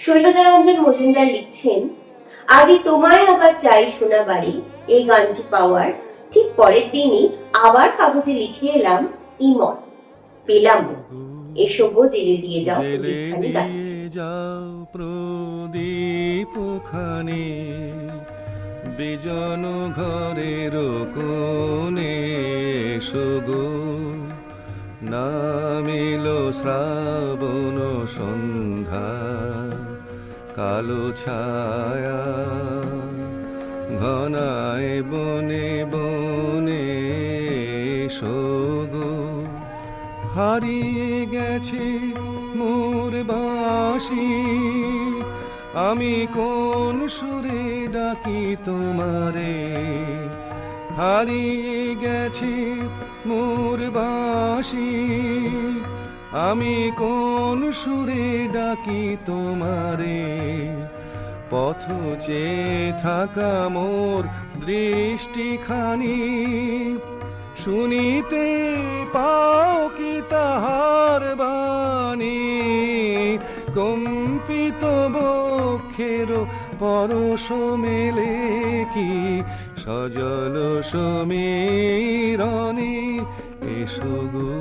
শৈলজারঞ্জন মজুমদার লিখছেন, আজই তোমায় আবার চাই সোনা বাড়ি। এই গানটি পাওয়ার ঠিক পরের দিনই আবার কাগজে লিখে এলাম, ইমন পেলাম, এসো গো জেলে দিয়ে যাও প্রদীপখানি গানটি। প্রদীপখানি বিজন ঘরের কোণে, এসো গো নামিল শ্রাবণ সন্ধ্যা, কালো ছায়া ঘনায় বনে বনে, এসো গো হারিয়ে গেছে মোর বাঁশি, আমি কোন সুরে ডাকি তোমারে। হারিয়ে গেছে মোর বাঁশি, আমি কোন সুরে ডাকি তোমারে। পথ চেয়ে থাকা মোর দৃষ্টিখানি, শুনিতে পাও কি তাহার বাণী। কম্পিত বক্ষের পরশ মেলে কি সজল সমীরণে, এসো গো।